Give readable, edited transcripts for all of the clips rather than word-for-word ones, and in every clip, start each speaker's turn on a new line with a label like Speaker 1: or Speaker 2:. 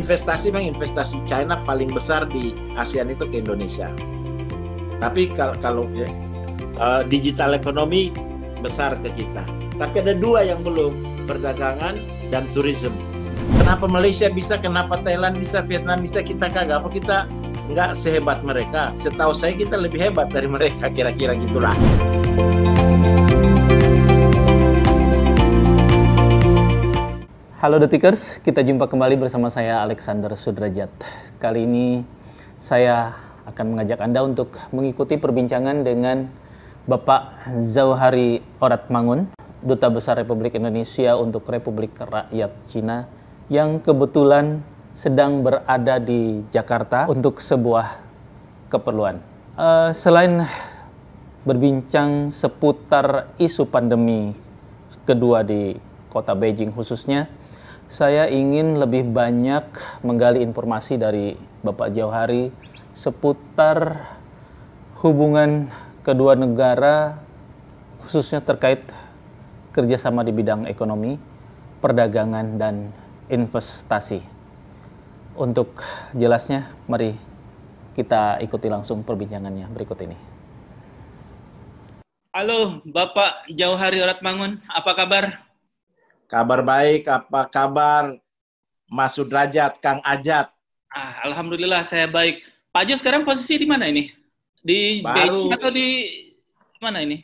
Speaker 1: investasi memang investasi China paling besar di ASEAN itu ke Indonesia. Tapi kalau digital ekonomi besar ke kita. Tapi ada dua yang belum, perdagangan dan tourism. Kenapa Malaysia bisa, kenapa Thailand bisa, Vietnam bisa, kita kagak? Apa kita nggak sehebat mereka? Setahu saya kita lebih hebat dari mereka, kira-kira gitulah.
Speaker 2: Halo Detikers, kita jumpa kembali bersama saya Alexander Sudrajat. Kali ini saya akan mengajak Anda untuk mengikuti perbincangan dengan Bapak Zhouhari Oratmangun, Duta Besar Republik Indonesia untuk Republik Rakyat Cina, yang kebetulan sedang berada di Jakarta untuk sebuah keperluan. Selain berbincang seputar isu pandemi kedua di kota Beijing khususnya, saya ingin lebih banyak menggali informasi dari Bapak Zhouhari seputar hubungan kedua negara, khususnya terkait kerjasama di bidang ekonomi, perdagangan, dan investasi. Untuk jelasnya, mari kita ikuti langsung perbincangannya berikut ini. Halo Bapak Zhouhari Oratmangun, apa kabar?
Speaker 1: Kabar baik, apa kabar Mas Sudrajat, Kang Ajat?
Speaker 2: Alhamdulillah saya baik. Pak Jo sekarang posisi di mana ini? Di Beijing atau di mana ini?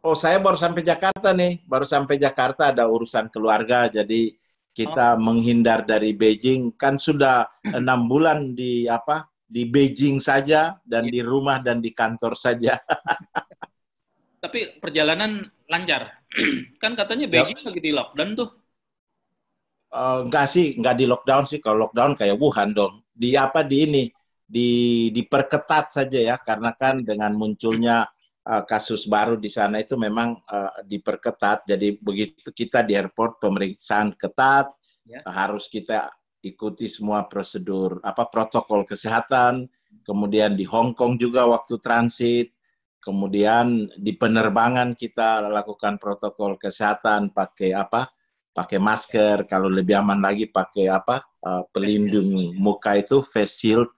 Speaker 1: Oh, saya baru sampai Jakarta nih. Baru sampai Jakarta, ada urusan keluarga. Jadi kita menghindar dari Beijing. Kan sudah 6 bulan di Beijing saja, dan di rumah dan di kantor saja.
Speaker 2: Tapi perjalanan lancar. Kan katanya Beijing lagi di lockdown tuh.
Speaker 1: Enggak sih, enggak di lockdown sih. Kalau lockdown kayak Wuhan dong. Diperketat saja ya, karena kan dengan munculnya kasus baru di sana itu memang diperketat. Jadi begitu kita di airport, pemeriksaan ketat, harus kita ikuti semua prosedur protokol kesehatan. Kemudian di Hong Kong juga waktu transit. Kemudian di penerbangan kita lakukan protokol kesehatan, pakai masker, kalau lebih aman lagi pakai pelindung muka itu face shield.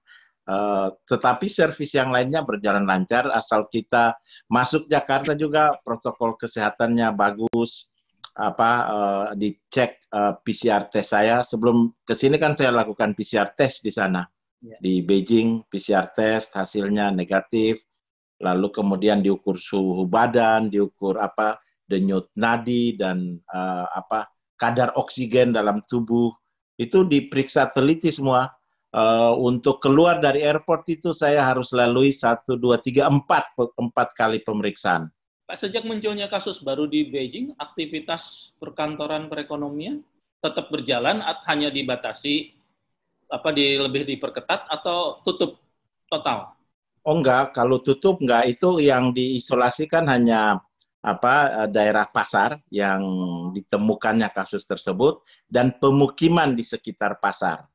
Speaker 1: Tetapi servis yang lainnya berjalan lancar, asal kita masuk Jakarta juga protokol kesehatannya bagus. Dicek PCR test saya sebelum ke sini, kan saya lakukan PCR test di sana. Di Beijing PCR test hasilnya negatif. Lalu kemudian diukur suhu badan, diukur denyut nadi, dan kadar oksigen dalam tubuh. Itu diperiksa teliti semua. Untuk keluar dari airport itu saya harus lalui 1, 2, 3, 4 kali pemeriksaan.
Speaker 2: Pak, sejak munculnya kasus baru di Beijing, aktivitas perkantoran perekonomian tetap berjalan, hanya dibatasi, lebih diperketat atau tutup total?
Speaker 1: Oh enggak, kalau tutup enggak, itu yang diisolasikan hanya daerah pasar yang ditemukannya kasus tersebut dan pemukiman di sekitar pasar.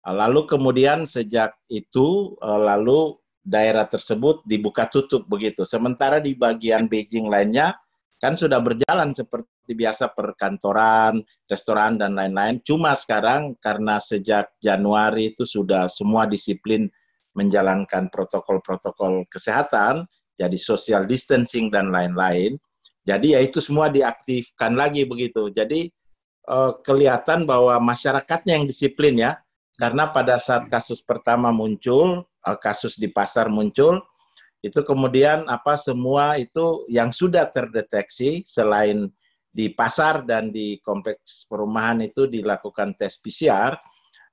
Speaker 1: Lalu kemudian sejak itu lalu daerah tersebut dibuka tutup begitu. Sementara di bagian Beijing lainnya kan sudah berjalan seperti biasa, perkantoran, restoran, dan lain-lain. Cuma sekarang karena sejak Januari itu sudah semua disiplin menjalankan protokol-protokol kesehatan, jadi social distancing dan lain-lain. Jadi ya itu semua diaktifkan lagi begitu. Jadi kelihatan bahwa masyarakatnya yang disiplin ya, karena pada saat kasus pertama muncul, kasus di pasar muncul, itu kemudian semua itu yang sudah terdeteksi selain di pasar dan di kompleks perumahan itu dilakukan tes PCR.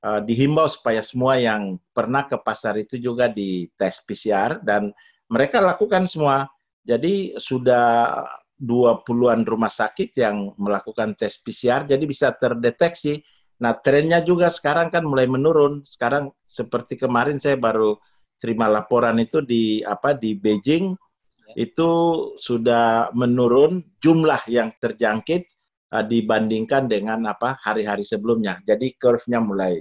Speaker 1: Dihimbau supaya semua yang pernah ke pasar itu juga di tes PCR, dan mereka lakukan semua. Jadi sudah 20-an rumah sakit yang melakukan tes PCR, jadi bisa terdeteksi. Nah, trennya juga sekarang kan mulai menurun. Sekarang seperti kemarin saya baru terima laporan itu di Beijing, itu sudah menurun jumlah yang terjangkit dibandingkan dengan hari-hari sebelumnya. Jadi curve-nya mulai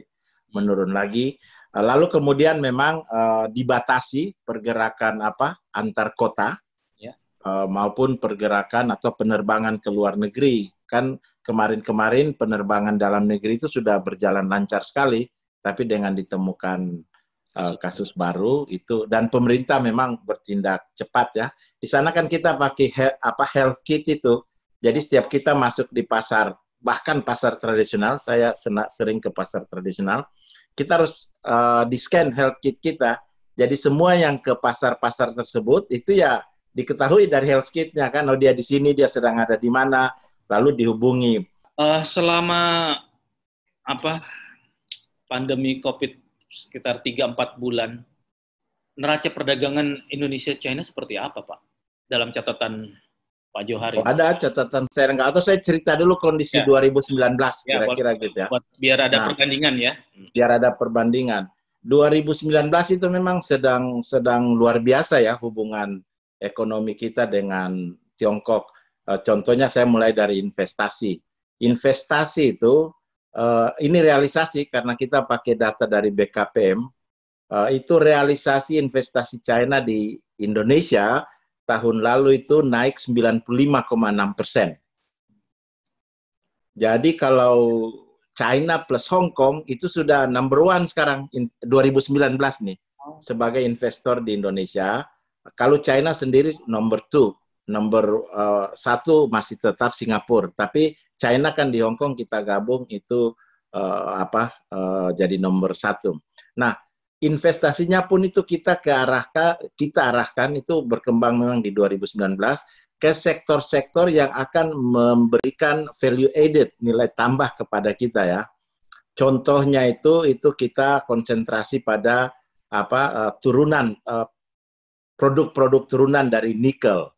Speaker 1: menurun lagi. Lalu kemudian memang dibatasi pergerakan antar kota maupun pergerakan atau penerbangan ke luar negeri. Kan kemarin-kemarin penerbangan dalam negeri itu sudah berjalan lancar sekali. tapi dengan ditemukan kasus baru itu, dan pemerintah memang bertindak cepat ya. Di sana kan kita pakai health kit itu, jadi setiap kita masuk di pasar, bahkan pasar tradisional, saya sering ke pasar tradisional, kita harus di-scan health kit kita. Jadi semua yang ke pasar-pasar tersebut itu ya diketahui dari health kit-nya kan, oh dia di sini, dia sedang ada di mana, lalu dihubungi.
Speaker 2: Selama pandemi COVID sekitar 3-4 bulan, neraca perdagangan Indonesia-China seperti apa, Pak? Dalam catatan Pak Johari.
Speaker 1: Ada catatan saya nggak, atau saya cerita dulu kondisi 2019 kira-kira gitu ya.
Speaker 2: Biar ada perbandingan ya.
Speaker 1: Biar ada perbandingan. 2019 itu memang sedang luar biasa ya hubungan ekonomi kita dengan Tiongkok. Contohnya saya mulai dari investasi. Investasi itu ini realisasi karena kita pakai data dari BKPM. Itu realisasi investasi China di Indonesia tahun lalu itu naik 95,6%. Jadi kalau China plus Hong Kong itu sudah number one sekarang 2019 nih sebagai investor di Indonesia. Kalau China sendiri number two, number satu masih tetap Singapura. Tapi China kan di Hong Kong kita gabung itu jadi nomor satu. Nah, investasinya pun itu kita arahkan itu berkembang memang di 2019 ke sektor-sektor yang akan memberikan value added, nilai tambah kepada kita ya. Contohnya itu kita konsentrasi pada produk-produk turunan dari nikel.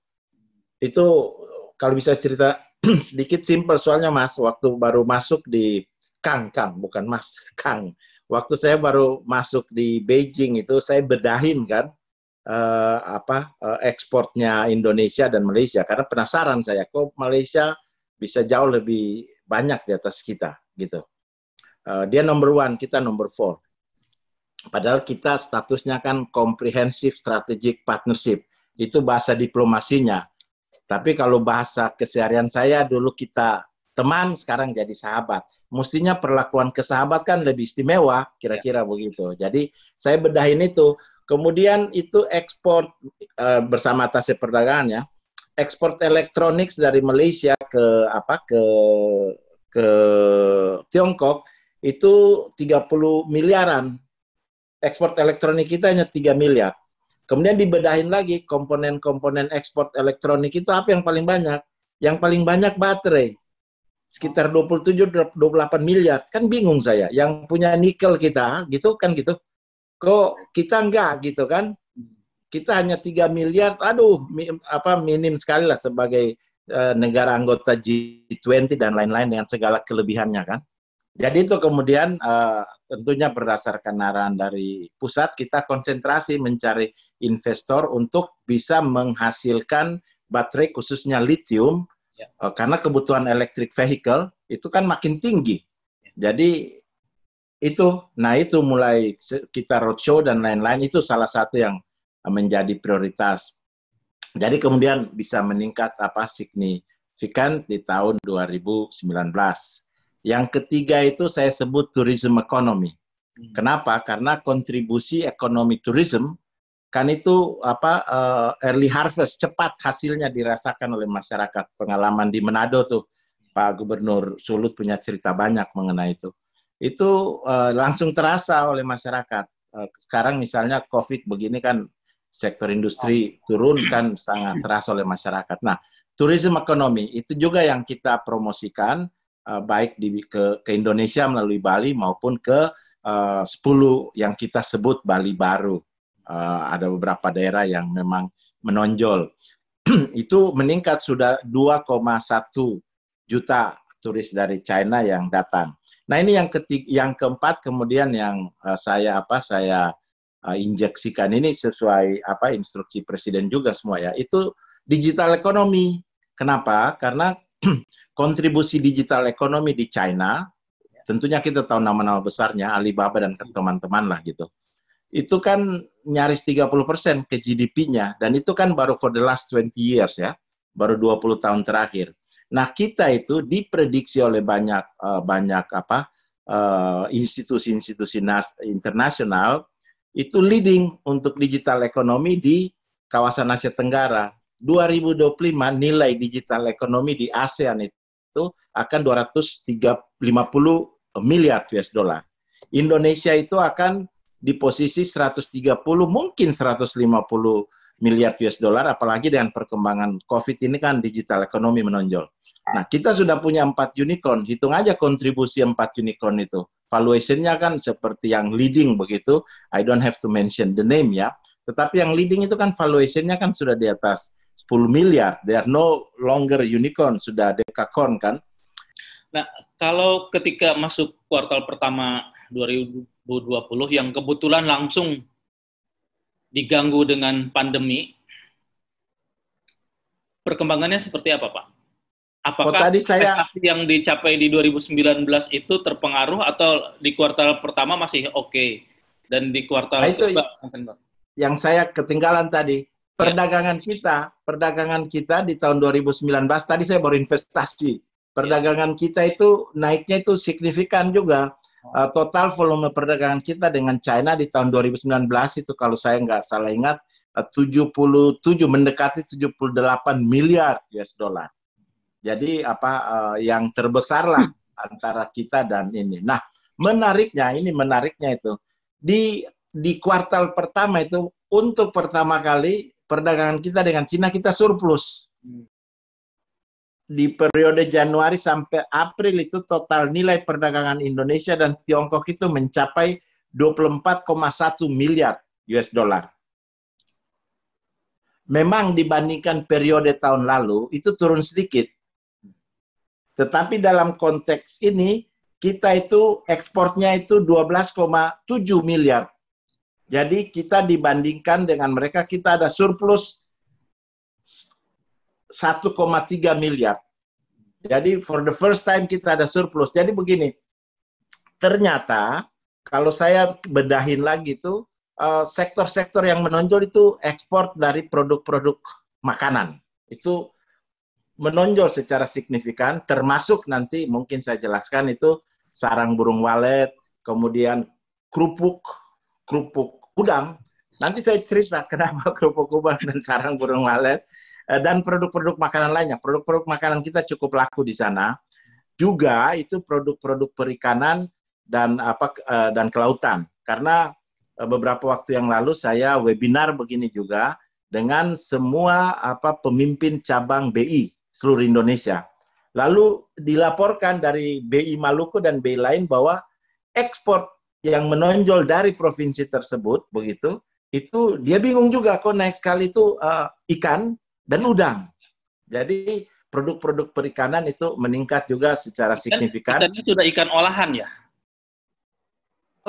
Speaker 1: Itu kalau bisa cerita sedikit simpel soalnya Mas, waktu baru masuk di Kang, bukan Mas, Kang. Waktu saya baru masuk di Beijing itu saya bedahin kan ekspornya Indonesia dan Malaysia karena penasaran saya kok Malaysia bisa jauh lebih banyak di atas kita gitu. Dia number one, kita number four. Padahal kita statusnya kan comprehensive strategic partnership. Itu bahasa diplomasinya. Tapi kalau bahasa keseharian saya dulu kita teman, sekarang jadi sahabat. Mestinya perlakuan kesahabat kan lebih istimewa, kira-kira begitu. Jadi saya bedahin itu. Kemudian itu ekspor bersama atas perdagangan ya. Ekspor elektronik dari Malaysia ke Tiongkok itu 30 miliaran. Ekspor elektronik kita hanya 3 miliar. Kemudian dibedahin lagi komponen-komponen ekspor elektronik itu apa yang paling banyak? Yang paling banyak baterai. Sekitar 27-28 miliar. Kan bingung saya. Yang punya nikel kita, gitu kan gitu. Kok kita enggak gitu kan? Kita hanya 3 miliar, aduh minim sekali lah sebagai negara anggota G20 dan lain-lain dengan segala kelebihannya kan. Jadi itu kemudian tentunya berdasarkan arahan dari pusat kita konsentrasi mencari investor untuk bisa menghasilkan baterai khususnya lithium karena kebutuhan electric vehicle itu kan makin tinggi. Jadi itu mulai kita roadshow dan lain-lain itu salah satu yang menjadi prioritas. Jadi kemudian bisa meningkat signifikan di tahun 2019. Yang ketiga itu saya sebut tourism economy. Kenapa? Karena kontribusi ekonomi tourism kan itu early harvest, cepat hasilnya dirasakan oleh masyarakat. Pengalaman di Manado tuh Pak Gubernur Sulut punya cerita banyak mengenai itu. Itu langsung terasa oleh masyarakat. Sekarang misalnya COVID begini kan sektor industri turun kan sangat terasa oleh masyarakat. Nah, tourism economy itu juga yang kita promosikan baik ke Indonesia melalui Bali maupun ke 10 yang kita sebut Bali Baru. Ada beberapa daerah yang memang menonjol. Itu meningkat sudah 2,1 juta turis dari China yang datang. Nah ini yang keempat kemudian yang saya injeksikan ini sesuai instruksi Presiden juga semua ya. Itu digital ekonomi. Kenapa? Karena kontribusi digital ekonomi di China, tentunya kita tahu nama-nama besarnya Alibaba dan teman-teman lah gitu. Itu kan nyaris 30% ke GDP-nya dan itu kan baru for the last 20 years ya, baru 20 tahun terakhir. Nah, kita itu diprediksi oleh banyak institusi-institusi internasional itu leading untuk digital ekonomi di kawasan Asia Tenggara. 2025 nilai digital ekonomi di ASEAN itu akan 250 miliar US dollar. Indonesia itu akan di posisi 130 mungkin 150 miliar US dollar, apalagi dengan perkembangan COVID ini kan digital ekonomi menonjol. Nah, kita sudah punya 4 unicorn, hitung aja kontribusi 4 unicorn itu. Valuation-nya kan seperti yang leading begitu, I don't have to mention the name ya, tetapi yang leading itu kan valuation-nya kan sudah di atas 10 miliar, they are no longer unicorn, sudah dekakorn kan.
Speaker 2: Nah, kalau ketika masuk kuartal pertama 2020 yang kebetulan langsung diganggu dengan pandemi, perkembangannya seperti apa, Pak? Apakah prestasi yang dicapai di 2019 itu terpengaruh atau di kuartal pertama masih oke? Dan di kuartal kedua mungkin, Pak?
Speaker 1: Yang saya ketinggalan tadi, perdagangan kita di tahun 2019, tadi saya baru investasi. Perdagangan kita itu naiknya itu signifikan juga. Total volume perdagangan kita dengan China di tahun 2019 itu kalau saya nggak salah ingat 77 mendekati 78 miliar US dollar. Jadi yang terbesar lah antara kita dan ini. Nah, menariknya itu di kuartal pertama itu untuk pertama kali perdagangan kita dengan Cina kita surplus. Di periode Januari sampai April itu total nilai perdagangan Indonesia dan Tiongkok itu mencapai 24,1 miliar US dollar. Memang dibandingkan periode tahun lalu itu turun sedikit. Tetapi dalam konteks ini, kita itu ekspornya itu 12,7 miliar. Jadi kita dibandingkan dengan mereka, kita ada surplus 1,3 miliar. Jadi for the first time kita ada surplus. Jadi begini, ternyata kalau saya bedahin lagi itu, sektor-sektor yang menonjol itu ekspor dari produk-produk makanan. Itu menonjol secara signifikan, termasuk nanti mungkin saya jelaskan itu sarang burung walet, kemudian kerupuk udang. Nanti saya cerita kenapa kerupuk udang dan sarang burung walet, dan produk-produk makanan lainnya. Produk-produk makanan kita cukup laku di sana. Juga itu produk-produk perikanan dan kelautan. Karena beberapa waktu yang lalu saya webinar begini juga dengan semua pemimpin cabang BI seluruh Indonesia. Lalu dilaporkan dari BI Maluku dan BI lain bahwa ekspor yang menonjol dari provinsi tersebut begitu, itu dia bingung juga kok naik sekali itu ikan dan udang. Jadi produk-produk perikanan itu meningkat juga secara signifikan.
Speaker 2: Ikannya sudah ikan olahan ya?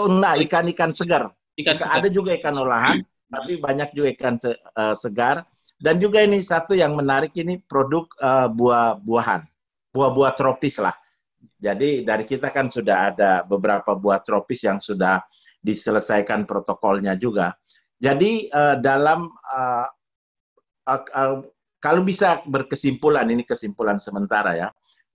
Speaker 1: Nah, ikan-ikan segar. Ada juga ikan olahan, tapi banyak juga ikan segar. Dan juga ini satu yang menarik ini produk buah-buahan, buah-buah tropis lah. Jadi dari kita kan sudah ada beberapa buah tropis yang sudah diselesaikan protokolnya juga. Jadi kalau bisa berkesimpulan, ini kesimpulan sementara ya,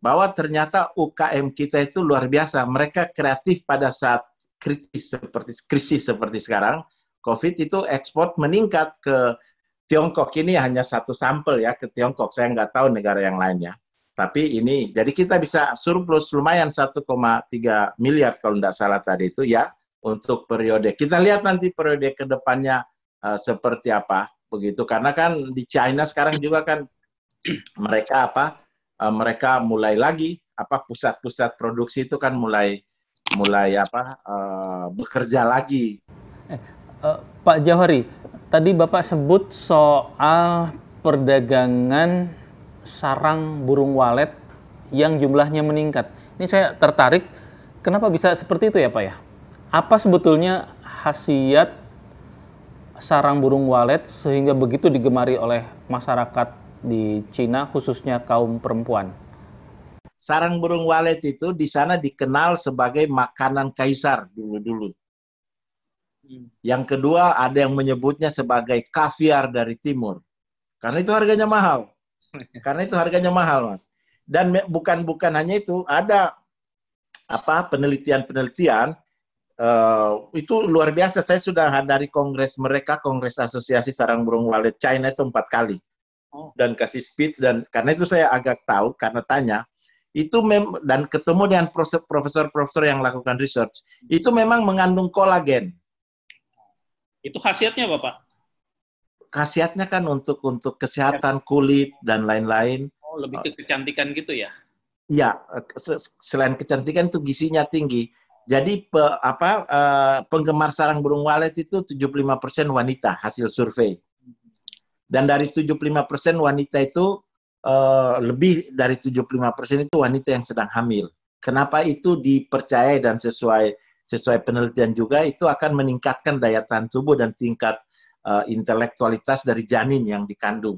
Speaker 1: bahwa ternyata UKM kita itu luar biasa. Mereka kreatif pada saat krisis seperti sekarang, COVID itu ekspor meningkat ke Tiongkok. Ini hanya satu sampel ya ke Tiongkok. Saya nggak tahu negara yang lainnya. Tapi ini, jadi kita bisa surplus lumayan 1,3 miliar kalau nggak salah tadi itu ya untuk periode. Kita lihat nanti periode ke depannya seperti apa begitu. Karena kan di China sekarang juga kan mereka mereka mulai lagi pusat-pusat produksi itu kan mulai bekerja lagi.
Speaker 2: Pak Jauhari, tadi Bapak sebut soal perdagangan sarang burung walet yang jumlahnya meningkat. Ini saya tertarik, kenapa bisa seperti itu ya Pak ya? Apa sebetulnya khasiat sarang burung walet sehingga begitu digemari oleh masyarakat di Cina, khususnya kaum perempuan?
Speaker 1: Sarang burung walet itu di sana dikenal sebagai makanan kaisar dulu-dulu. Yang kedua, ada yang menyebutnya sebagai kaviar dari timur. Karena itu harganya mahal. Mas. Dan bukan hanya itu, ada penelitian-penelitian itu luar biasa. Saya sudah dari kongres mereka, Kongres Asosiasi Sarang Burung Walet China itu 4 kali. Dan kasih speech, dan karena itu saya agak tahu, karena tanya, itu dan ketemu dengan profesor-profesor yang lakukan research, itu memang mengandung kolagen.
Speaker 2: Itu khasiatnya, Bapak?
Speaker 1: Khasiatnya kan untuk kesehatan kulit dan lain-lain.
Speaker 2: Oh, lebih ke kecantikan gitu ya?
Speaker 1: Ya, selain kecantikan itu gizinya tinggi. Jadi penggemar sarang burung walet itu 75% wanita hasil survei. Dan dari 75% wanita itu lebih dari 75% itu wanita yang sedang hamil. Kenapa itu dipercaya dan sesuai penelitian juga itu akan meningkatkan daya tahan tubuh dan tingkat intelektualitas dari janin yang dikandung.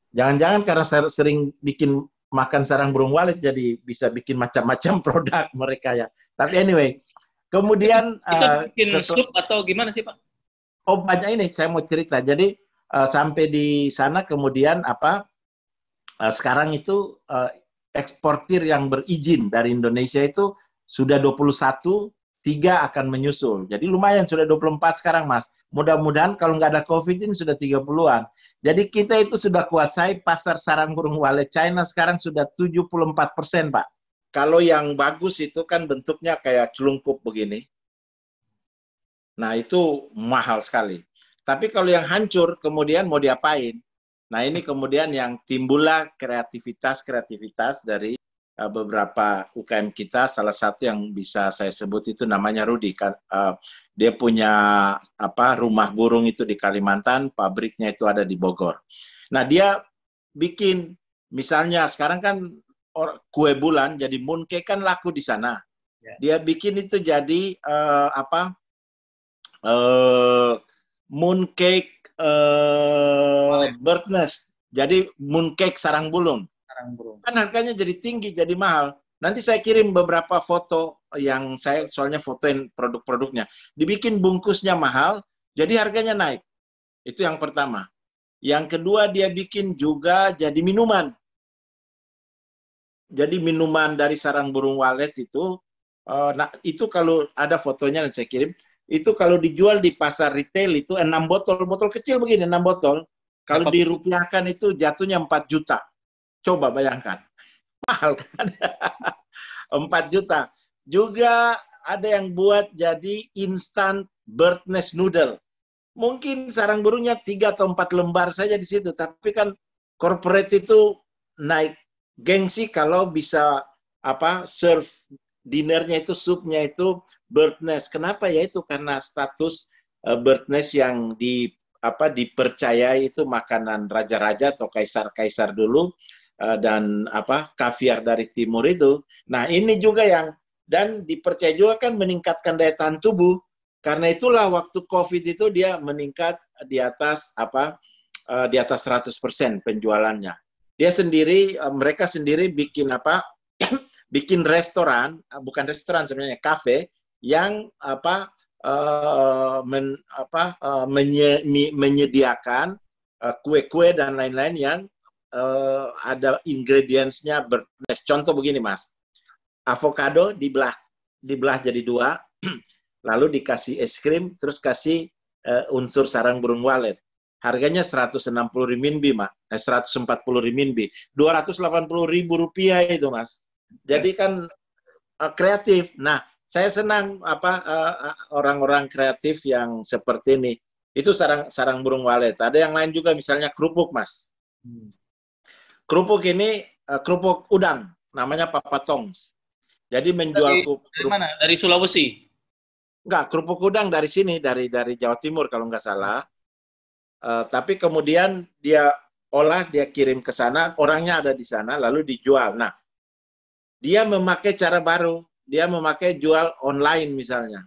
Speaker 1: Jangan-jangan karena sering bikin makan sarang burung walet jadi bisa bikin macam-macam produk mereka ya. Tapi anyway, kemudian
Speaker 2: itu bikin sup atau gimana sih Pak?
Speaker 1: Oh banyak ini saya mau cerita. Jadi sampai di sana kemudian sekarang itu eksportir yang berizin dari Indonesia itu sudah 21, 3 akan menyusul. Jadi lumayan sudah 24 sekarang Mas. Mudah-mudahan kalau nggak ada COVID ini sudah 30-an. Jadi kita itu sudah kuasai pasar sarang burung walet China sekarang sudah 74%, Pak. Kalau yang bagus itu kan bentuknya kayak celungkup begini. Nah, itu mahal sekali. Tapi kalau yang hancur, kemudian mau diapain? Nah, ini kemudian yang timbullah kreativitas dari beberapa UKM kita. Salah satu yang bisa saya sebut itu namanya Rudi. Dia punya rumah burung itu di Kalimantan, pabriknya itu ada di Bogor. Nah, dia bikin, misalnya sekarang kan kue bulan, jadi mooncake kan laku di sana. Dia bikin itu jadi mooncake bird nest. Jadi mooncake sarang burung. Kan harganya jadi tinggi, jadi mahal. Nanti saya kirim beberapa foto yang saya, soalnya fotoin produk-produknya. Dibikin bungkusnya mahal, jadi harganya naik. Itu yang pertama. Yang kedua, dia bikin juga jadi minuman. Jadi minuman dari sarang burung walet itu, nah itu kalau ada fotonya yang saya kirim, itu kalau dijual di pasar retail itu 6 botol kecil begini, 6 botol. Kalau dirupiahkan itu jatuhnya 4 juta. Coba bayangkan. Mahal kan? 4 juta. Juga ada yang buat jadi instant bird nest noodle. Mungkin sarang burungnya 3 atau 4 lembar saja di situ. Tapi kan corporate itu naik gengsi kalau bisa serve dinnernya itu, supnya itu bird nest. Kenapa? Ya itu karena status bird nest yang dipercayai itu makanan raja-raja atau kaisar-kaisar dulu. Dan kaviar dari timur itu. Nah, ini juga yang dan dipercaya juga kan meningkatkan daya tahan tubuh. Karena itulah waktu COVID itu dia meningkat di atas 100% penjualannya. Dia sendiri, mereka sendiri bikin bikin restoran, bukan restoran sebenarnya, kafe yang menyediakan kue-kue dan lain-lain yang ada ingredients-nya bird nest. Contoh begini Mas, avocado dibelah jadi 2, lalu dikasih es krim, terus kasih unsur sarang burung walet. Harganya 160 renminbi, Mas. 140 renminbi. 280.000 rupiah itu, Mas. Jadi kan kreatif. Nah, saya senang orang-orang kreatif yang seperti ini. Itu sarang burung walet. Ada yang lain juga, misalnya kerupuk, Mas. Kerupuk ini kerupuk udang, namanya Papa Tongs. Jadi menjual
Speaker 2: dari mana? Dari Sulawesi?
Speaker 1: Enggak, kerupuk udang dari sini, dari Jawa Timur kalau nggak salah. Tapi kemudian dia olah, dia kirim ke sana, orangnya ada di sana, lalu dijual. Nah, dia memakai cara baru, dia memakai jual online misalnya.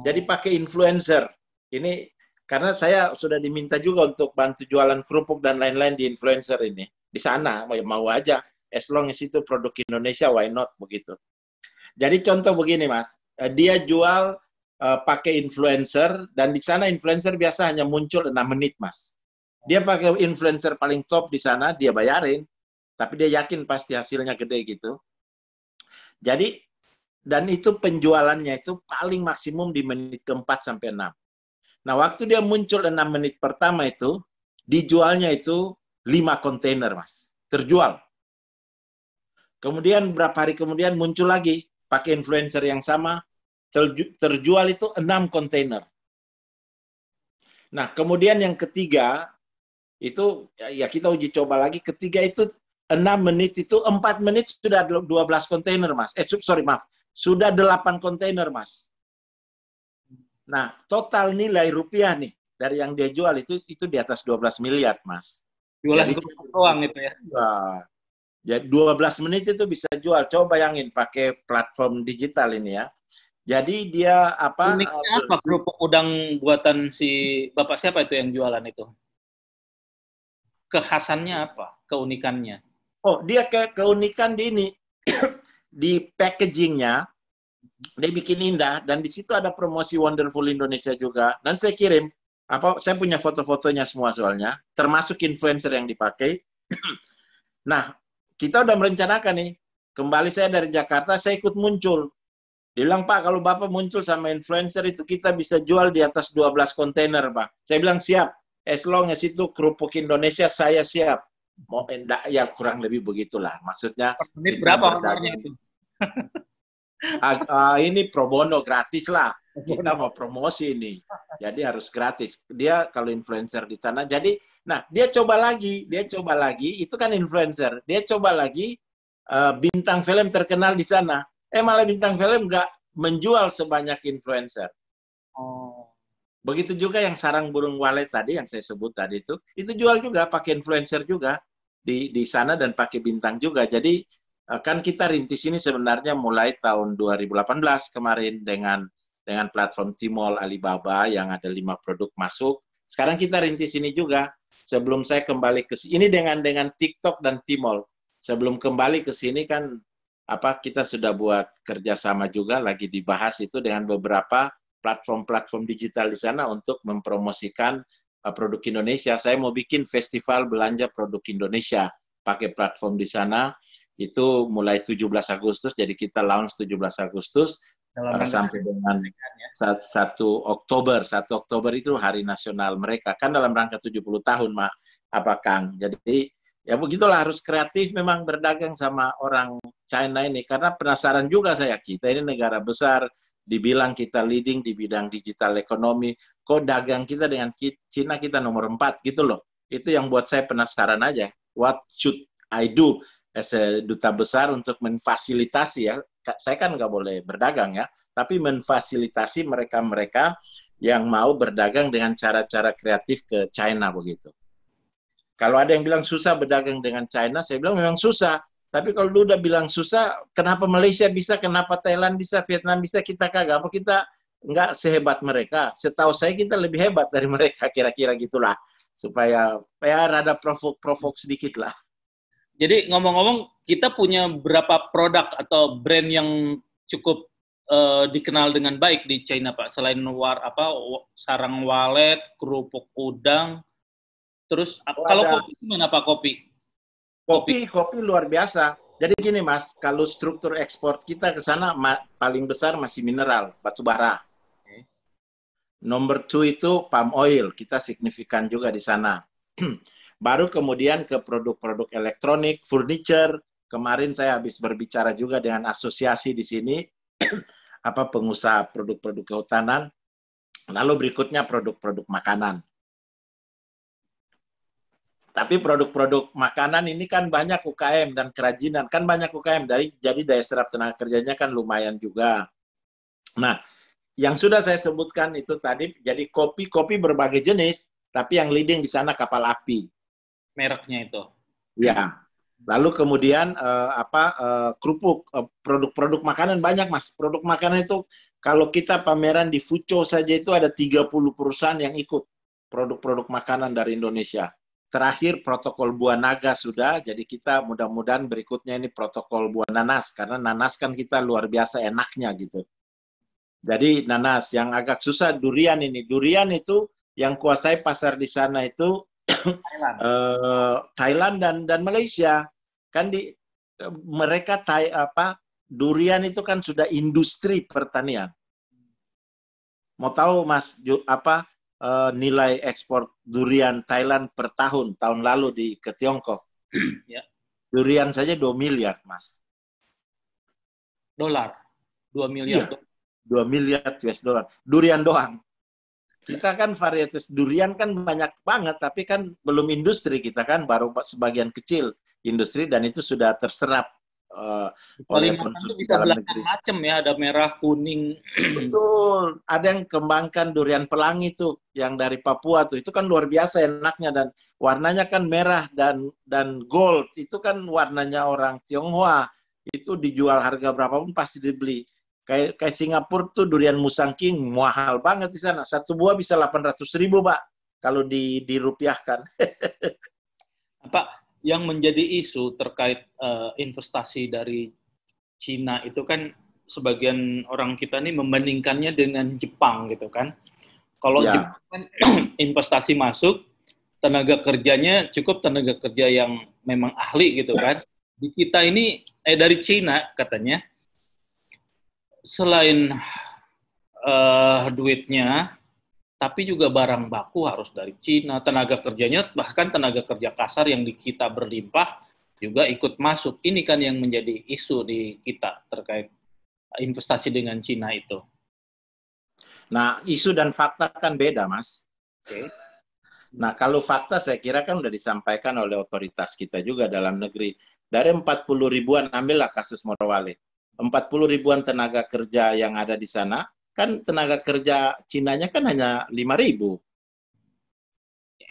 Speaker 1: Jadi pakai influencer. Ini karena saya sudah diminta juga untuk bantu jualan kerupuk dan lain-lain di influencer ini. Di sana, mau aja. As long as itu produk Indonesia, why not? Begitu. Jadi contoh begini, Mas. Dia jual pakai influencer, dan di sana influencer biasa hanya muncul 6 menit, Mas. Dia pakai influencer paling top di sana, dia bayarin. Tapi dia yakin pasti hasilnya gede gitu. Jadi dan itu penjualannya itu paling maksimum di menit keempat sampai 6. Nah, waktu dia muncul 6 menit pertama itu, dijualnya itu 5 kontainer, Mas. Terjual. Kemudian berapa hari kemudian muncul lagi, pakai influencer yang sama, terjual itu 6 kontainer. Nah, kemudian yang ketiga, itu ya kita uji coba lagi, ketiga itu 6 menit itu 4 menit sudah 12 kontainer, Mas. Sorry, maaf. Sudah 8 kontainer, Mas. Nah, total nilai rupiah nih dari yang dia jual itu di atas 12 miliar, Mas.
Speaker 2: Jualan kerupuk doang itu ya.
Speaker 1: Ya, 12 menit itu bisa jual. Coba bayangin pakai platform digital ini ya. Jadi dia apa?
Speaker 2: Uniknya apa kerupuk udang buatan si Bapak siapa itu yang jualan itu? Kekhasannya apa? Keunikannya?
Speaker 1: Oh, dia keunikan di ini. Di packagingnya, dia bikin indah. Dan di situ ada promosi Wonderful Indonesia juga. Dan saya kirim. Saya punya foto-fotonya semua soalnya. Termasuk influencer yang dipakai. Nah, kita udah merencanakan nih. Kembali saya dari Jakarta, saya ikut muncul. Dia bilang, Pak, kalau Bapak muncul sama influencer itu kita bisa jual di atas 12 kontainer, Pak. Saya bilang, siap. As long as itu kerupuk Indonesia, saya siap. Mau enggak, ya kurang lebih begitulah. Maksudnya,
Speaker 2: menit berapa honornya itu?
Speaker 1: Ini pro bono, gratis lah. Kita mau promosi ini. Jadi harus gratis. Dia kalau influencer di sana. Jadi, nah, dia coba lagi. Itu kan influencer. Dia coba lagi bintang film terkenal di sana. Malah bintang film nggak menjual sebanyak influencer.
Speaker 2: Oh.
Speaker 1: Begitu juga yang sarang burung walet tadi yang saya sebut tadi itu jual juga pakai influencer juga di sana dan pakai bintang juga. Jadi kan kita rintis ini sebenarnya mulai tahun 2018 kemarin dengan platform Tmall Alibaba yang ada 5 produk masuk. Sekarang kita rintis ini juga. Sebelum saya kembali ke sini dengan TikTok dan Tmall. Sebelum kembali ke sini kan kita sudah buat kerjasama juga lagi dibahas itu dengan beberapa platform-platform digital di sana untuk mempromosikan produk Indonesia. Saya mau bikin festival belanja produk Indonesia pakai platform di sana. Itu mulai 17 Agustus, jadi kita launch 17 Agustus sampai dengan 1 Oktober. 1 Oktober itu hari nasional mereka. Kan dalam rangka 70 tahun, Kang. Jadi ya begitulah, harus kreatif memang berdagang sama orang China ini. Karena penasaran juga saya, kita ini negara besar, dibilang kita leading di bidang digital ekonomi, kok dagang kita dengan Cina kita nomor 4 gitu loh. Itu yang buat saya penasaran aja. What should I do as a duta besar untuk memfasilitasi ya. Saya kan nggak boleh berdagang ya, tapi memfasilitasi mereka-mereka yang mau berdagang dengan cara-cara kreatif ke China begitu. Kalau ada yang bilang susah berdagang dengan China, saya bilang memang susah. Tapi kalau lu udah bilang susah, kenapa Malaysia bisa, kenapa Thailand bisa, Vietnam bisa, kita kagak? Apa kita nggak sehebat mereka? Setahu saya kita lebih hebat dari mereka, kira-kira gitulah. Supaya ya rada provok sedikit lah.
Speaker 2: Jadi ngomong-ngomong, kita punya berapa produk atau brand yang cukup dikenal dengan baik di China, Pak? Selain sarang walet, kerupuk udang, terus kalau kopi gimana Pak, kopi?
Speaker 1: Kopi luar biasa. Jadi gini Mas, kalau struktur ekspor kita ke sana paling besar masih mineral, batu bara. Okay. Nomor 2 itu palm oil, kita signifikan juga di sana. Baru kemudian ke produk-produk elektronik, furniture. Kemarin saya habis berbicara juga dengan asosiasi di sini, pengusaha produk-produk kehutanan. Lalu berikutnya produk-produk makanan. Tapi produk-produk makanan ini kan banyak UKM dan kerajinan. Kan banyak UKM, jadi daya serap tenaga kerjanya kan lumayan juga. Nah, yang sudah saya sebutkan itu tadi, jadi kopi berbagai jenis, tapi yang leading di sana kapal api.
Speaker 2: Mereknya itu.
Speaker 1: Ya. Lalu kemudian kerupuk, produk-produk makanan banyak Mas. Produk makanan itu kalau kita pameran di Fuco saja itu ada 30 perusahaan yang ikut produk-produk makanan dari Indonesia. Terakhir protokol buah naga sudah, jadi kita mudah-mudahan berikutnya ini protokol buah nanas, karena nanas kan kita luar biasa enaknya gitu. Jadi nanas, yang agak susah durian ini. Durian itu yang kuasai pasar di sana itu Thailand dan Malaysia. Kan mereka durian itu kan sudah industri pertanian. Mau tahu Mas nilai ekspor durian Thailand per tahun lalu ke Tiongkok?
Speaker 2: Ya.
Speaker 1: Durian saja 2 miliar, Mas.
Speaker 2: Dolar. 2 miliar.
Speaker 1: Iya, 2 miliar US dollar. Durian doang. Kita kan varietas durian kan banyak banget, tapi kan belum industri, kita kan baru sebagian kecil industri, dan itu sudah terserap oleh
Speaker 2: Kalimantan itu
Speaker 1: konsumsi
Speaker 2: bisa
Speaker 1: dalam
Speaker 2: belasan
Speaker 1: negeri.
Speaker 2: macam ya, ada merah, kuning.
Speaker 1: Betul, ada yang kembangkan durian pelangi tuh, yang dari Papua tuh, itu kan luar biasa enaknya, dan warnanya kan merah dan gold, itu kan warnanya orang Tionghoa, itu dijual harga berapapun pasti dibeli. Kayak Singapura tuh durian Musang King mahal banget di sana, satu buah bisa 800.000 Pak, kalau dirupiahkan.
Speaker 2: Apa yang menjadi isu terkait investasi dari Cina itu kan sebagian orang kita nih membandingkannya dengan Jepang gitu kan. Kalau
Speaker 1: Ya.
Speaker 2: Jepang kan investasi masuk, tenaga kerjanya cukup tenaga kerja yang memang ahli gitu kan. Di kita ini dari Cina katanya, selain duitnya, tapi juga barang baku harus dari Cina, tenaga kerjanya bahkan tenaga kerja kasar yang di kita berlimpah juga ikut masuk. Ini kan yang menjadi isu di kita terkait investasi dengan Cina itu.
Speaker 1: Nah, isu dan fakta kan beda, Mas.
Speaker 2: Okay.
Speaker 1: Nah, kalau fakta saya kira kan sudah disampaikan oleh otoritas kita juga dalam negeri. Dari 40 ribuan, ambillah kasus Morowali. 40 ribuan tenaga kerja yang ada di sana, kan tenaga kerja Cinanya kan hanya 5.000.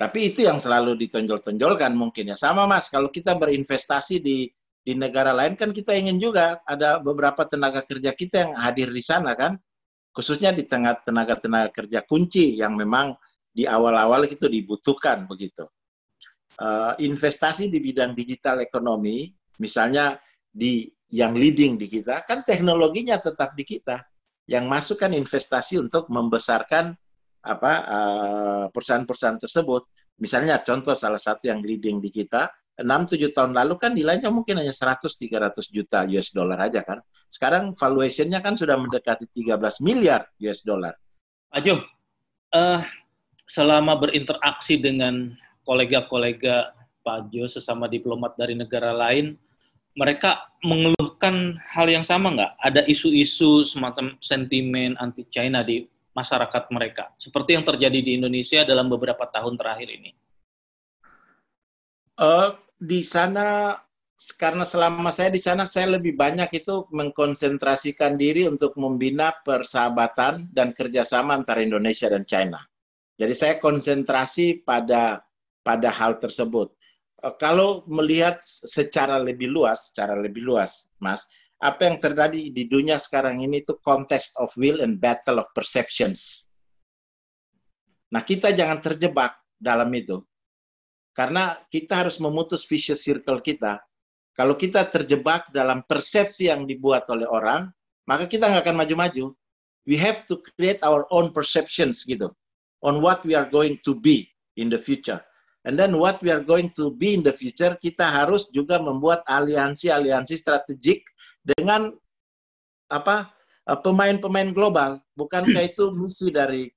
Speaker 1: Tapi itu yang selalu ditonjol-tonjolkan mungkin ya. Sama Mas, kalau kita berinvestasi di negara lain kan kita ingin juga ada beberapa tenaga kerja kita yang hadir di sana kan. Khususnya di tengah tenaga-tenaga kerja kunci yang memang di awal-awal itu dibutuhkan begitu. Investasi di bidang digital ekonomi, misalnya yang leading di kita, kan teknologinya tetap di kita. Yang masuk kan investasi untuk membesarkan perusahaan-perusahaan tersebut. Misalnya contoh salah satu yang leading di kita, 6-7 tahun lalu kan nilainya mungkin hanya 100-300 juta US dollar aja kan. Sekarang valuation-nya kan sudah mendekati 13 miliar US dollar.
Speaker 2: Pak Jo, selama berinteraksi dengan kolega-kolega Pak Jo sesama diplomat dari negara lain, mereka mengeluhkan hal yang sama nggak? Ada isu-isu semacam sentimen anti-China di masyarakat mereka, seperti yang terjadi di Indonesia dalam beberapa tahun terakhir ini?
Speaker 1: Di sana, karena selama saya di sana, saya lebih banyak itu mengkonsentrasikan diri untuk membina persahabatan dan kerjasama antara Indonesia dan China. Jadi saya konsentrasi pada hal tersebut. Kalau melihat secara lebih luas, Mas, apa yang terjadi di dunia sekarang ini itu contest of will and battle of perceptions. Nah, kita jangan terjebak dalam itu. Karena kita harus memutus vicious circle kita. Kalau kita terjebak dalam persepsi yang dibuat oleh orang, maka kita nggak akan maju-maju. We have to create our own perceptions gitu, on what we are going to be in the future. And then what we are going to be in the future, kita harus juga membuat aliansi-aliansi strategik dengan pemain-pemain global. Bukankah itu misi dari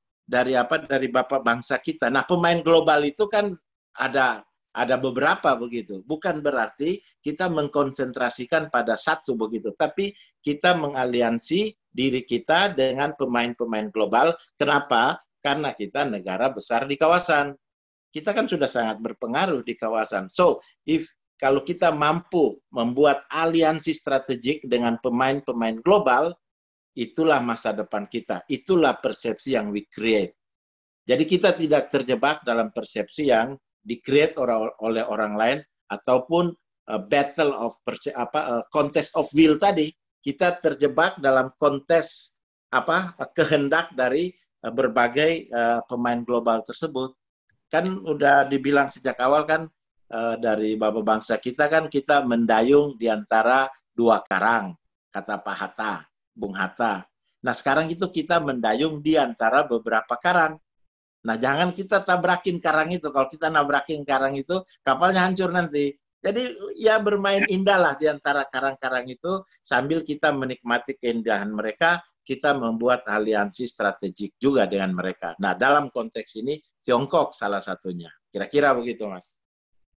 Speaker 1: Bapak bangsa kita? Nah, pemain global itu kan ada beberapa begitu. Bukan berarti kita mengkonsentrasikan pada satu begitu, tapi kita mengaliansi diri kita dengan pemain-pemain global. Kenapa? Karena kita negara besar di kawasan. Kita kan sudah sangat berpengaruh di kawasan. So, kalau kita mampu membuat aliansi strategik dengan pemain-pemain global, itulah masa depan kita. Itulah persepsi yang we create. Jadi kita tidak terjebak dalam persepsi yang di-create oleh orang lain, ataupun battle of contest of will tadi. Kita terjebak dalam kontes kehendak dari berbagai pemain global tersebut. Kan udah dibilang sejak awal kan dari Bapak bangsa kita kan, kita mendayung di antara dua karang, kata Pak Hatta, Bung Hatta. Nah, sekarang itu kita mendayung di antara beberapa karang. Nah, jangan kita tabrakin karang itu. Kalau kita nabrakin karang itu, kapalnya hancur nanti. Jadi ya bermain indah lah di antara karang-karang itu sambil kita menikmati keindahan mereka, kita membuat aliansi strategik juga dengan mereka. Nah, dalam konteks ini Tiongkok salah satunya. Kira-kira begitu, Mas.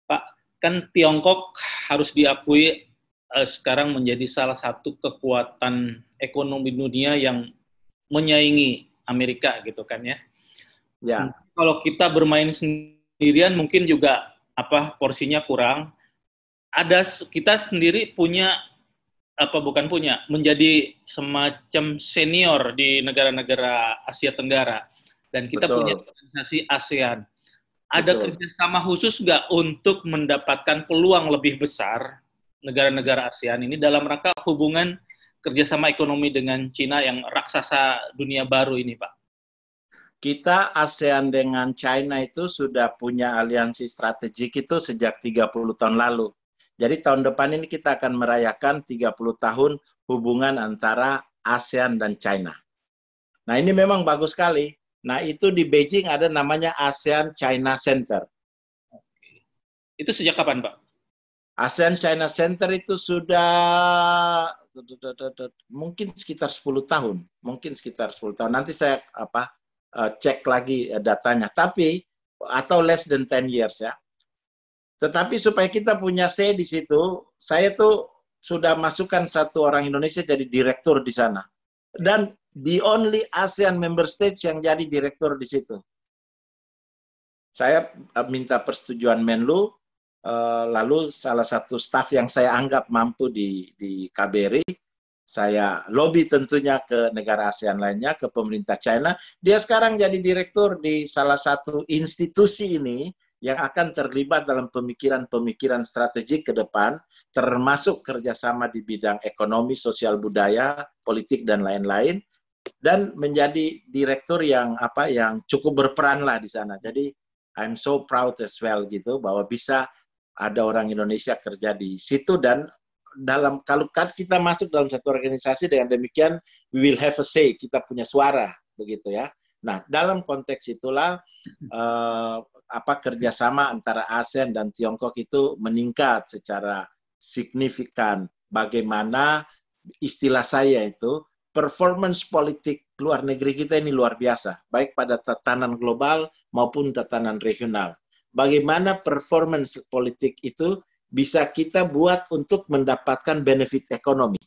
Speaker 2: Pak, kan Tiongkok harus diakui sekarang menjadi salah satu kekuatan ekonomi dunia yang menyaingi Amerika gitu kan ya.
Speaker 1: Ya.
Speaker 2: Kalau kita bermain sendirian mungkin juga porsinya kurang. Ada kita sendiri punya bukan punya, menjadi semacam senior di negara-negara Asia Tenggara, dan kita punya organisasi ASEAN. Ada kerjasama khusus nggak untuk mendapatkan peluang lebih besar negara-negara ASEAN ini dalam rangka hubungan kerjasama ekonomi dengan Cina yang raksasa dunia baru ini, Pak?
Speaker 1: Kita ASEAN dengan China itu sudah punya aliansi strategik itu sejak 30 tahun lalu. Jadi tahun depan ini kita akan merayakan 30 tahun hubungan antara ASEAN dan China. Nah, ini memang bagus sekali. Nah, itu di Beijing ada namanya ASEAN China Center.
Speaker 2: Itu sejak kapan, Pak?
Speaker 1: ASEAN China Center itu sudah mungkin sekitar 10 tahun. Mungkin sekitar 10 tahun. Nanti saya cek lagi datanya. Tapi, atau less than 10 years ya. Tetapi supaya kita punya say di situ, saya tuh sudah masukkan satu orang Indonesia jadi direktur di sana. Dan the only ASEAN member states yang jadi direktur di situ. Saya minta persetujuan Menlu, lalu salah satu staf yang saya anggap mampu di KBRI, saya lobby tentunya ke negara ASEAN lainnya, ke pemerintah China. Dia sekarang jadi direktur di salah satu institusi ini, yang akan terlibat dalam pemikiran-pemikiran strategik ke depan, termasuk kerjasama di bidang ekonomi, sosial budaya, politik, dan lain-lain, dan menjadi direktur yang cukup berperan lah di sana. Jadi, I'm so proud as well gitu, bahwa bisa ada orang Indonesia kerja di situ, dan kalau kita masuk dalam satu organisasi dengan demikian, we will have a say, kita punya suara, begitu ya. Nah, dalam konteks itulah kerjasama antara ASEAN dan Tiongkok itu meningkat secara signifikan. Bagaimana istilah saya itu, performance politik luar negeri kita ini luar biasa, baik pada tatanan global maupun tatanan regional. Bagaimana performance politik itu bisa kita buat untuk mendapatkan benefit ekonomi.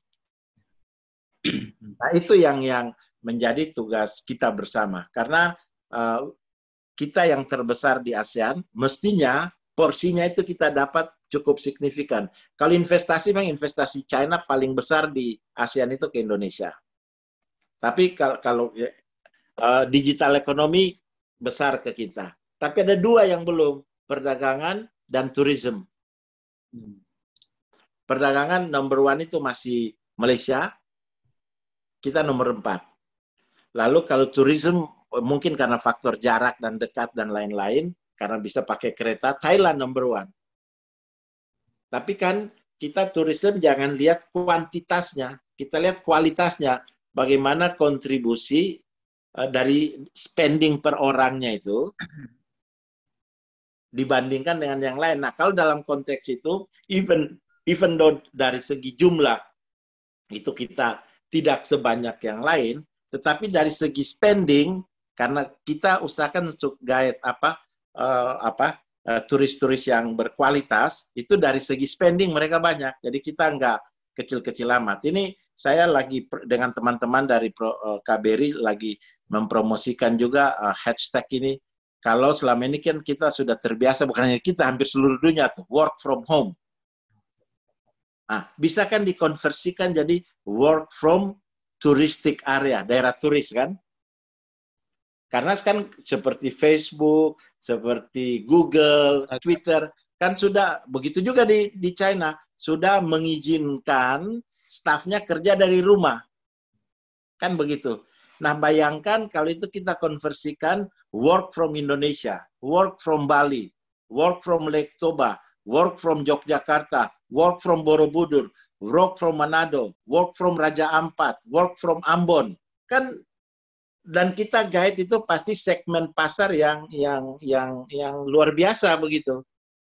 Speaker 1: Nah, itu yang menjadi tugas kita bersama. Karena kita yang terbesar di ASEAN, mestinya porsinya itu kita dapat cukup signifikan. Kalau investasi, memang investasi China paling besar di ASEAN itu ke Indonesia. Tapi kalau digital ekonomi besar ke kita. Tapi ada dua yang belum, perdagangan dan tourism. Perdagangan number 1 itu masih Malaysia, kita nomor 4. Lalu kalau tourism, mungkin karena faktor jarak dan dekat dan lain-lain, karena bisa pakai kereta, Thailand number 1. Tapi kan kita tourism jangan lihat kuantitasnya, kita lihat kualitasnya. Bagaimana kontribusi dari spending per orangnya itu dibandingkan dengan yang lain. Nah, kalau dalam konteks itu, even though dari segi jumlah itu kita tidak sebanyak yang lain, tetapi dari segi spending, karena kita usahakan untuk guide turis-turis yang berkualitas, itu dari segi spending mereka banyak. Jadi kita nggak kecil-kecil amat. Ini saya lagi dengan teman-teman dari KBRI lagi mempromosikan juga hashtag ini. Kalau selama ini kan kita sudah terbiasa, bukan hanya kita, hampir seluruh dunia tuh, work from home. Nah, bisa kan dikonversikan jadi work from touristic area, daerah turis kan? Karena kan seperti Facebook, seperti Google, Twitter, kan sudah begitu juga di China, sudah mengizinkan stafnya kerja dari rumah. Kan begitu. Nah, bayangkan kalau itu kita konversikan work from Indonesia, work from Bali, work from Lake Toba, work from Yogyakarta, work from Borobudur, work from Manado, work from Raja Ampat, work from Ambon. Kan, dan kita guide itu pasti segmen pasar yang luar biasa begitu.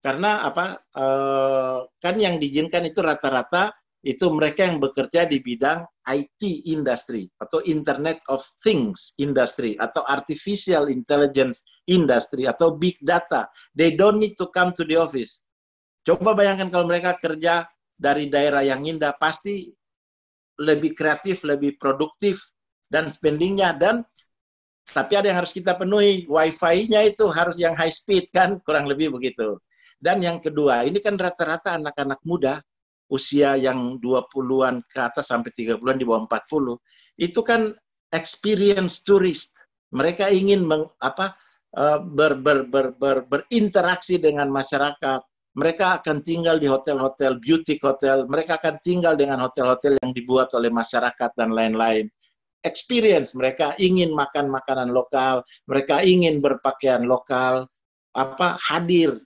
Speaker 1: Karena apa? Kan yang diizinkan itu rata-rata itu mereka yang bekerja di bidang IT industry atau Internet of Things industry atau Artificial Intelligence industry atau Big Data. They don't need to come to the office. Coba bayangkan kalau mereka kerja dari daerah yang indah, pasti lebih kreatif, lebih produktif, dan spendingnya. Dan tapi ada yang harus kita penuhi, wifi-nya itu harus yang high speed kan, kurang lebih begitu. Dan yang kedua, ini kan rata-rata anak-anak muda, usia yang 20-an ke atas sampai 30-an di bawah 40, itu kan experience tourist. Mereka ingin berinteraksi dengan masyarakat. Mereka akan tinggal di hotel-hotel, beauty hotel. Mereka akan tinggal dengan hotel-hotel yang dibuat oleh masyarakat dan lain-lain. Experience, mereka ingin makan makanan lokal, mereka ingin berpakaian lokal, hadir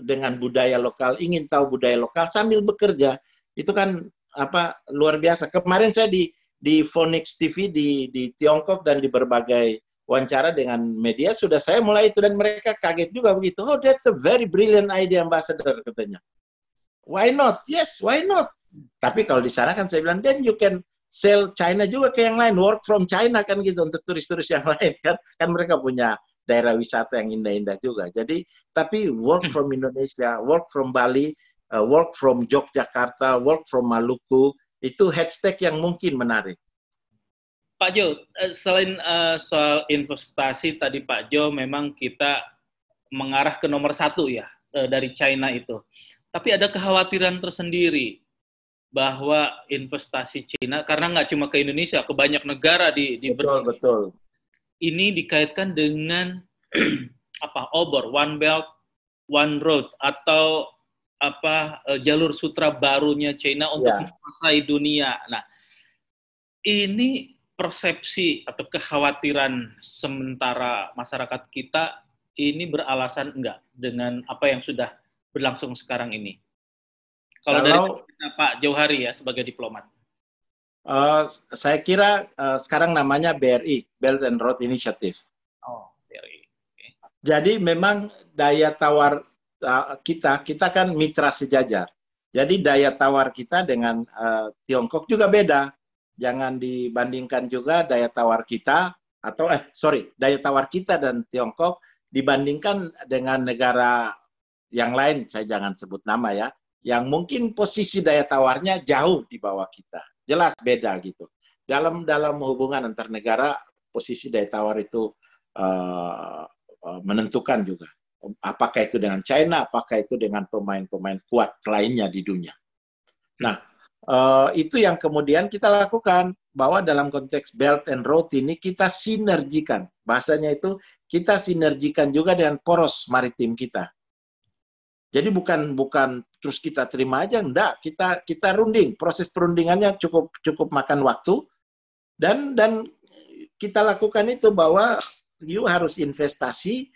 Speaker 1: dengan budaya lokal, ingin tahu budaya lokal sambil bekerja. Itu kan luar biasa. Kemarin saya di Phoenix TV di Tiongkok dan di berbagai wawancara dengan media sudah saya mulai itu, dan mereka kaget juga begitu. Oh, that's a very brilliant idea, Ambassador, katanya. Why not? Yes, why not? Tapi kalau di sana kan saya bilang, then you can sell China juga ke yang lain, work from China kan gitu untuk turis-turis yang lain kan mereka punya daerah wisata yang indah-indah juga. Jadi tapi work from Indonesia, work from Bali, work from Yogyakarta, work from Maluku, itu hashtag yang mungkin menarik.
Speaker 2: Pak Jo, selain soal investasi tadi Pak Jo, memang kita mengarah ke nomor 1 ya dari China itu. Tapi ada kekhawatiran tersendiri bahwa investasi China, karena nggak cuma ke Indonesia, ke banyak negara di
Speaker 1: betul.
Speaker 2: Ini dikaitkan dengan obor, One Belt, One Road, atau jalur sutra barunya China untuk menguasai dunia. Nah, ini persepsi atau kekhawatiran sementara masyarakat kita ini beralasan enggak dengan apa yang sudah berlangsung sekarang ini? Kalau dari Pak Jauhari ya sebagai diplomat.
Speaker 1: Saya kira sekarang namanya BRI, Belt and Road Initiative.
Speaker 2: Oh, BRI. Okay.
Speaker 1: Jadi memang daya tawar kita kan mitra sejajar. Jadi daya tawar kita dengan Tiongkok juga beda. Jangan dibandingkan juga daya tawar kita daya tawar kita dan Tiongkok dibandingkan dengan negara yang lain. Saya jangan sebut nama ya. Yang mungkin posisi daya tawarnya jauh di bawah kita. Jelas beda gitu. Dalam hubungan antar negara, posisi daya tawar itu menentukan juga. Apakah itu dengan China, apakah itu dengan pemain-pemain kuat lainnya di dunia. Nah, itu yang kemudian kita lakukan, bahwa dalam konteks Belt and Road ini kita sinergikan. Bahasanya itu kita sinergikan juga dengan poros maritim kita. Jadi bukan terus kita terima aja, enggak, kita runding. Proses perundingannya cukup makan waktu, dan kita lakukan itu bahwa you harus investasi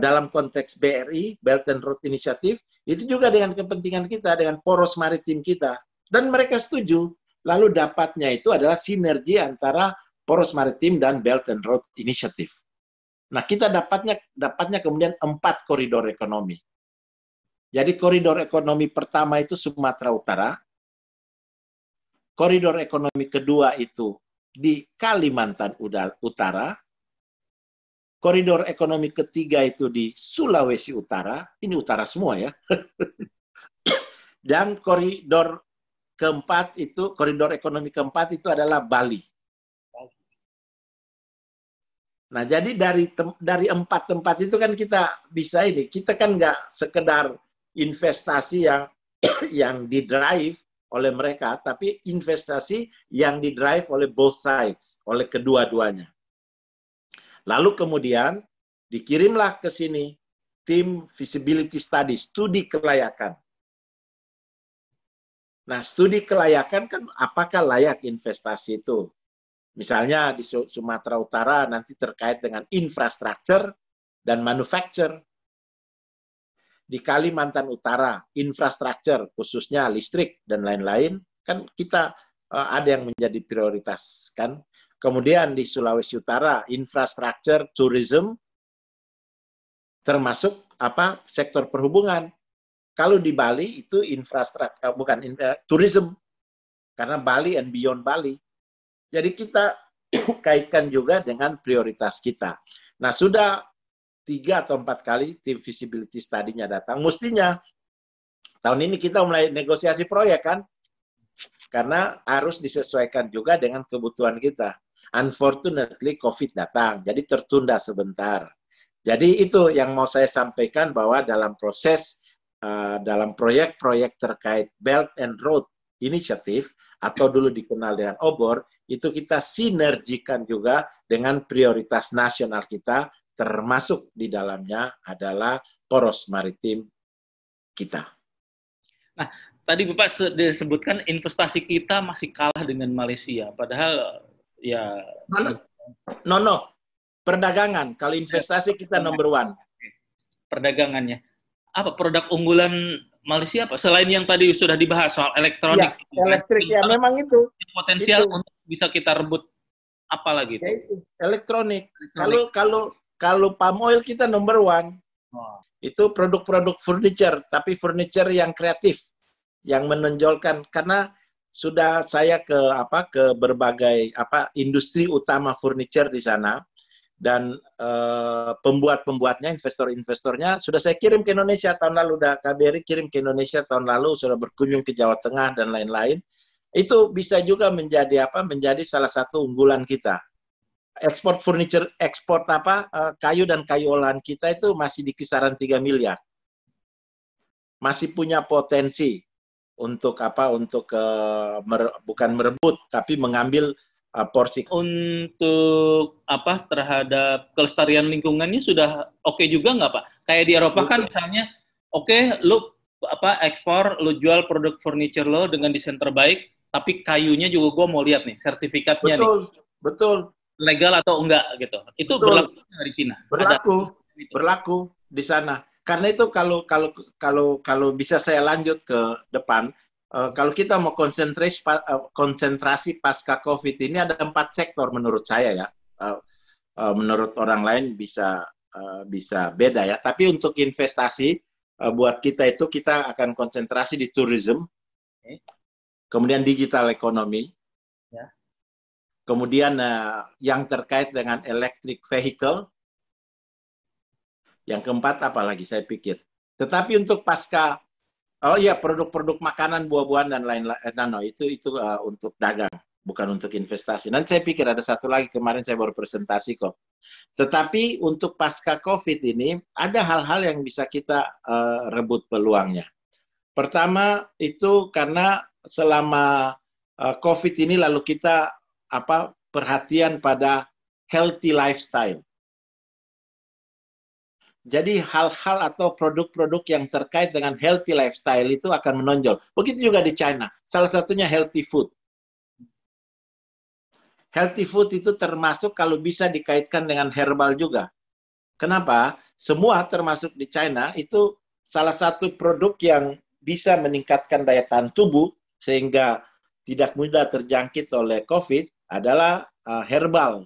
Speaker 1: dalam konteks BRI, Belt and Road Initiative, itu juga dengan kepentingan kita, dengan poros maritim kita. Dan mereka setuju. Lalu dapatnya itu adalah sinergi antara poros maritim dan Belt and Road Initiative. Nah, kita dapatnya kemudian 4 koridor ekonomi. Jadi koridor ekonomi pertama itu Sumatera Utara, koridor ekonomi kedua itu di Kalimantan Utara, koridor ekonomi ketiga itu di Sulawesi Utara, ini utara semua ya, dan koridor ekonomi keempat itu adalah Bali. Nah, jadi dari 4 tempat itu kan kita bisa kita kan nggak sekedar investasi yang didrive oleh mereka, tapi investasi yang didrive oleh both sides, oleh kedua-duanya. Lalu kemudian dikirimlah ke sini tim feasibility study, studi kelayakan. Nah, studi kelayakan kan apakah layak investasi itu? Misalnya di Sumatera Utara nanti terkait dengan infrastruktur dan manufacture. Di Kalimantan Utara, infrastruktur, khususnya listrik dan lain-lain, kan kita ada yang menjadi prioritas kan. Kemudian di Sulawesi Utara, infrastruktur, tourism, termasuk sektor perhubungan. Kalau di Bali itu infrastruktur, bukan tourism, karena Bali and beyond Bali. Jadi kita kaitkan juga dengan prioritas kita. Nah, sudah 3 atau 4 kali tim feasibility study-nya datang. Mestinya tahun ini kita mulai negosiasi proyek kan, karena harus disesuaikan juga dengan kebutuhan kita. Unfortunately, COVID datang, jadi tertunda sebentar. Jadi itu yang mau saya sampaikan, bahwa dalam proses, dalam proyek-proyek terkait Belt and Road Initiative, atau dulu dikenal dengan OBOR, itu kita sinergikan juga dengan prioritas nasional kita, termasuk di dalamnya adalah poros maritim kita.
Speaker 2: Nah, tadi Bapak disebutkan investasi kita masih kalah dengan Malaysia, padahal ya...
Speaker 1: No. Perdagangan, kalau investasi kita number 1.
Speaker 2: Perdagangannya. Apa produk unggulan Malaysia apa? Selain yang tadi sudah dibahas soal elektronik.
Speaker 1: Ya, elektrik ya memang itu.
Speaker 2: Potensial itu. Untuk bisa kita rebut apa lagi?
Speaker 1: Ya, itu. Elektronik. Kalau palm oil kita number 1. Oh. Itu produk-produk furniture, tapi furniture yang kreatif, yang menonjolkan, karena sudah saya ke berbagai industri utama furniture di sana. Dan pembuat-pembuatnya, investor-investornya sudah saya kirim ke Indonesia tahun lalu, udah KBRI kirim ke Indonesia tahun lalu, sudah berkunjung ke Jawa Tengah dan lain-lain. Itu bisa juga menjadi menjadi salah satu unggulan kita. Ekspor furniture, ekspor kayu dan kayu olahan kita itu masih di kisaran 3 miliar. Masih punya potensi untuk bukan merebut tapi mengambil porsi.
Speaker 2: Untuk terhadap kelestarian lingkungannya sudah oke juga nggak Pak? Kayak di Eropa kan misalnya, lu ekspor, lu jual produk furniture lo dengan desain terbaik, tapi kayunya juga gue mau lihat nih sertifikatnya.
Speaker 1: Betul.
Speaker 2: Legal atau enggak gitu. Itu berlaku di Cina.
Speaker 1: Berlaku di sana. Karena itu kalau bisa saya lanjut ke depan. Kalau kita mau konsentrasi pasca COVID ini ada 4 sektor menurut saya ya. Menurut orang lain bisa beda ya. Tapi untuk investasi buat kita itu kita akan konsentrasi di tourism, kemudian digital economy, kemudian yang terkait dengan electric vehicle, yang keempat apa lagi saya pikir. Tetapi untuk pasca produk-produk makanan, buah-buahan dan lain-lain. Itu untuk dagang, bukan untuk investasi. Nanti saya pikir ada satu lagi, kemarin saya baru presentasi kok. Tetapi untuk pasca COVID ini ada hal-hal yang bisa kita rebut peluangnya. Pertama itu karena selama COVID ini lalu kita perhatian pada healthy lifestyle. Jadi hal-hal atau produk-produk yang terkait dengan healthy lifestyle itu akan menonjol. Begitu juga di China. Salah satunya healthy food. Healthy food itu termasuk kalau bisa dikaitkan dengan herbal juga. Kenapa? Semua termasuk di China itu salah satu produk yang bisa meningkatkan daya tahan tubuh sehingga tidak mudah terjangkit oleh COVID adalah herbal.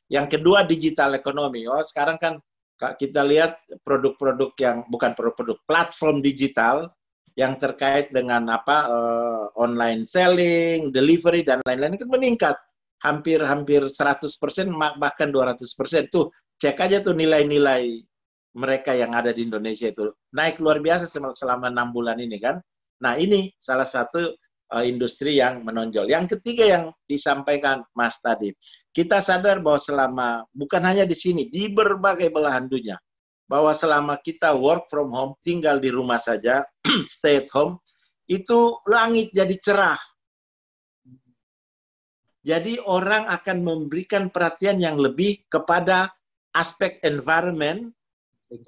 Speaker 1: Yang kedua digital economy. Sekarang kan kita lihat produk-produk yang bukan produk-produk platform digital yang terkait dengan online selling, delivery dan lain-lain kan meningkat hampir 100% bahkan 200%. Tuh cek aja tuh nilai-nilai mereka yang ada di Indonesia itu naik luar biasa selama 6 bulan ini kan. Nah, ini salah satu industri yang menonjol. Yang ketiga yang disampaikan Mas tadi, kita sadar bahwa bukan hanya di sini, di berbagai belahan dunia, bahwa selama kita work from home, tinggal di rumah saja, stay at home, itu langit jadi cerah. Jadi orang akan memberikan perhatian yang lebih kepada aspek environment,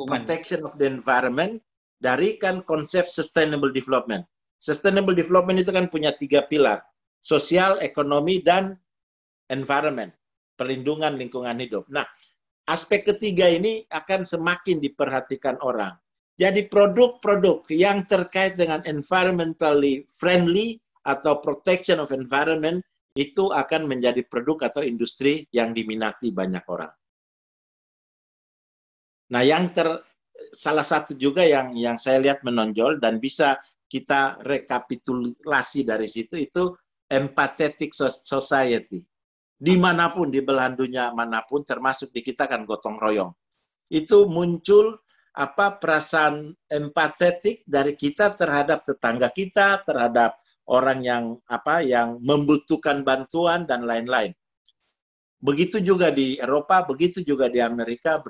Speaker 1: protection of the environment, dari kan konsep sustainable development. Sustainable development itu kan punya 3 pilar, sosial, ekonomi, dan environment, perlindungan lingkungan hidup. Nah, aspek ketiga ini akan semakin diperhatikan orang. Jadi produk-produk yang terkait dengan environmentally friendly atau protection of environment itu akan menjadi produk atau industri yang diminati banyak orang. Nah, salah satu juga yang saya lihat menonjol dan bisa kita rekapitulasi dari situ itu empathetic society. Dimanapun, di belahan dunia manapun, termasuk di kita kan gotong royong. Itu muncul perasaan empatetik dari kita terhadap tetangga kita, terhadap orang yang membutuhkan bantuan dan lain-lain. Begitu juga di Eropa, begitu juga di Amerika,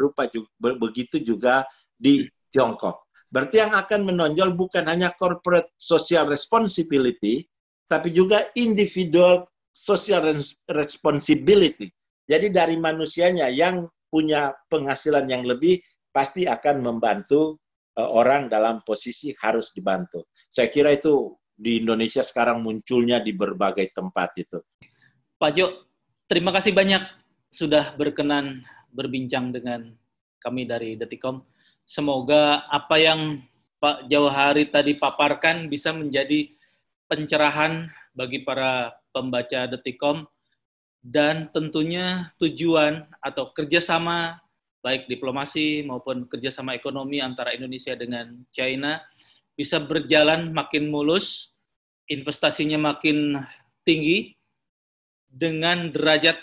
Speaker 1: begitu juga di Tiongkok. Berarti yang akan menonjol bukan hanya corporate social responsibility, tapi juga individual social responsibility. Jadi dari manusianya yang punya penghasilan yang lebih, pasti akan membantu orang dalam posisi harus dibantu. Saya kira itu di Indonesia sekarang munculnya di berbagai tempat itu.
Speaker 2: Pak Jo, terima kasih banyak sudah berkenan berbincang dengan kami dari Detikom. Semoga apa yang Pak Jauhari tadi paparkan bisa menjadi pencerahan bagi para pembaca Detikom, dan tentunya tujuan atau kerjasama baik diplomasi maupun kerjasama ekonomi antara Indonesia dengan China bisa berjalan makin mulus, investasinya makin tinggi, dengan derajat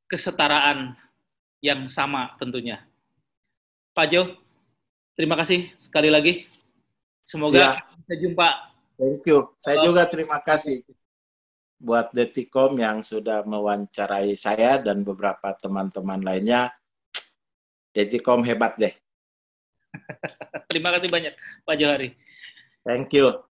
Speaker 2: kesetaraan yang sama tentunya. Pak Jo, terima kasih sekali lagi. Semoga kita jumpa.
Speaker 1: Thank you. Saya juga terima kasih buat Detikom yang sudah mewawancarai saya dan beberapa teman-teman lainnya. Detikom hebat deh.
Speaker 2: Terima kasih banyak, Pak Johari.
Speaker 1: Thank you.